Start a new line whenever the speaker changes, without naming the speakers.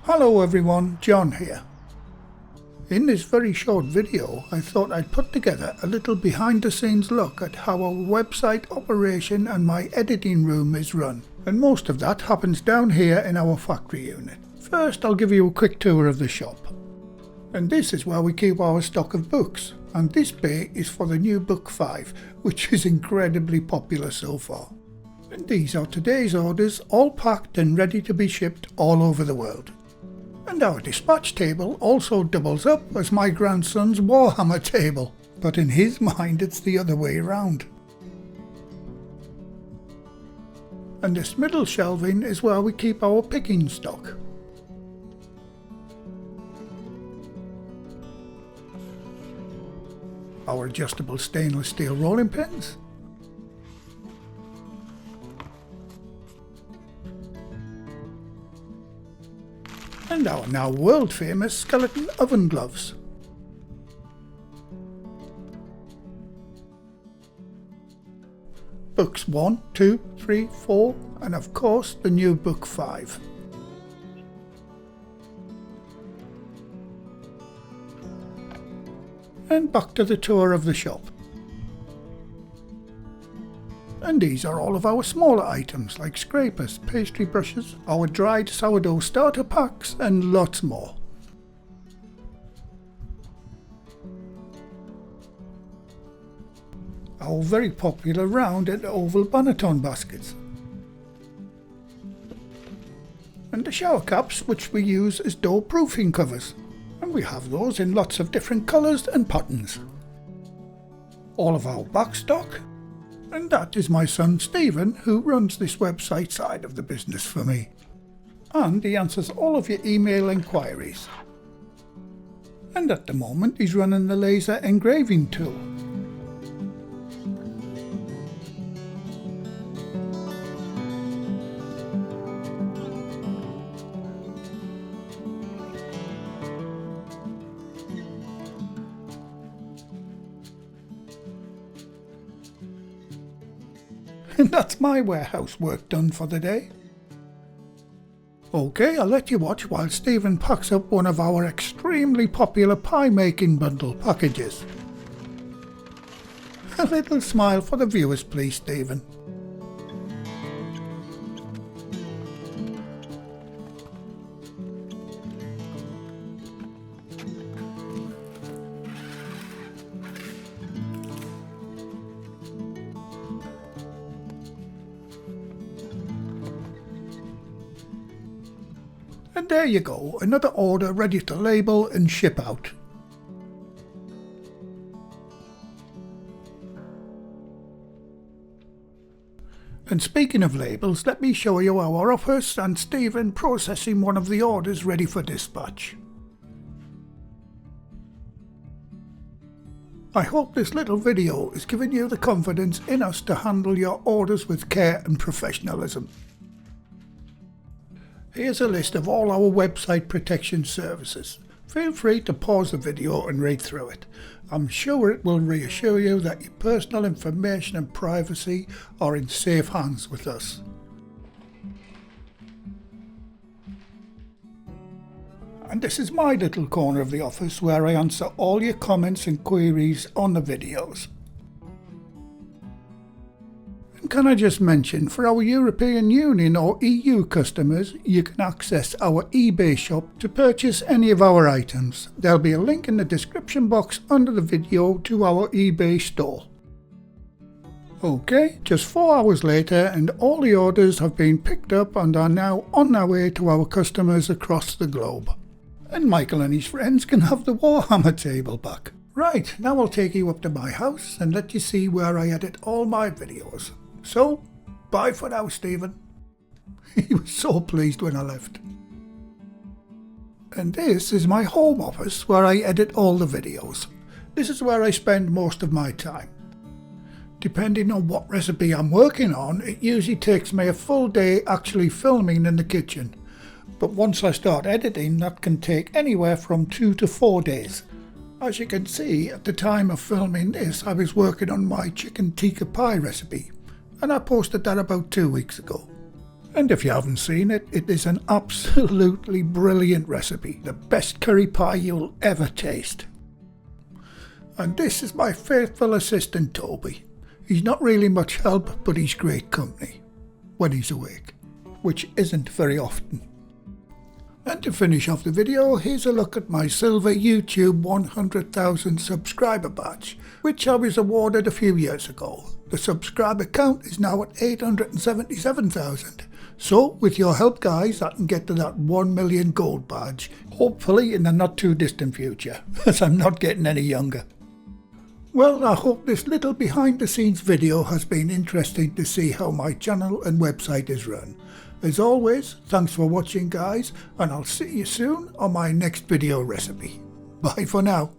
Hello everyone, John here. In this very short video, I thought I'd put together a little behind the scenes look at how our website operation and my editing room is run. And most of that happens down here in our factory unit. First, I'll give you a quick tour of the shop. And this is where we keep our stock of books. And this bay is for the new book 5, which is incredibly popular so far. And these are today's orders, all packed and ready to be shipped all over the world. And our dispatch table also doubles up as my grandson's Warhammer table, but in his mind it's the other way around. And this middle shelving is where we keep our picking stock. Our adjustable stainless steel rolling pins. And our now world famous skeleton oven gloves. Books 1, 2, 3, 4 and of course the new book 5. And back to the tour of the shop. And these are all of our smaller items like scrapers, pastry brushes, our dried sourdough starter packs and lots more. Our very popular round and oval banneton baskets. And the shower caps which we use as door proofing covers. And we have those in lots of different colours and patterns. All of our back stock. And that is my son Stephen, who runs this website side of the business for me. And he answers all of your email inquiries. And at the moment he's running the laser engraving tool. And that's my warehouse work done for the day. Okay, I'll let you watch while Stephen packs up one of our extremely popular pie making bundle packages. A little smile for the viewers please, Stephen. And there you go, another order ready to label and ship out. And speaking of labels, let me show you our office and Stephen processing one of the orders ready for dispatch. I hope this little video is giving you the confidence in us to handle your orders with care and professionalism. Here's a list of all our website protection services. Feel free to pause the video and read through it. I'm sure it will reassure you that your personal information and privacy are in safe hands with us. And this is my little corner of the office where I answer all your comments and queries on the videos. Can I just mention, for our European Union or EU customers, you can access our eBay shop to purchase any of our items. There'll be a link in the description box under the video to our eBay store. Okay, just 4 hours later and all the orders have been picked up and are now on their way to our customers across the globe. And Michael and his friends can have the Warhammer table back. Right, now I'll take you up to my house and let you see where I edit all my videos. So, bye for now, Stephen. He was so pleased when I left. And this is my home office where I edit all the videos. This is where I spend most of my time. Depending on what recipe I'm working on, it usually takes me a full day actually filming in the kitchen. But once I start editing, that can take anywhere from 2 to 4 days. As you can see, at the time of filming this, I was working on my chicken tikka pie recipe. And I posted that about 2 weeks ago. And if you haven't seen it, it is an absolutely brilliant recipe. The best curry pie you'll ever taste. And this is my faithful assistant Toby. He's not really much help, but he's great company when he's awake, which isn't very often. And to finish off the video, here's a look at my silver YouTube 100,000 subscriber badge, which I was awarded a few years ago. The subscriber count is now at 877,000. So with your help guys, I can get to that 1 million gold badge, hopefully in the not too distant future, as I'm not getting any younger. Well, I hope this little behind the scenes video has been interesting to see how my channel and website is run. As always, thanks for watching guys, and I'll see you soon on my next video recipe. Bye for now.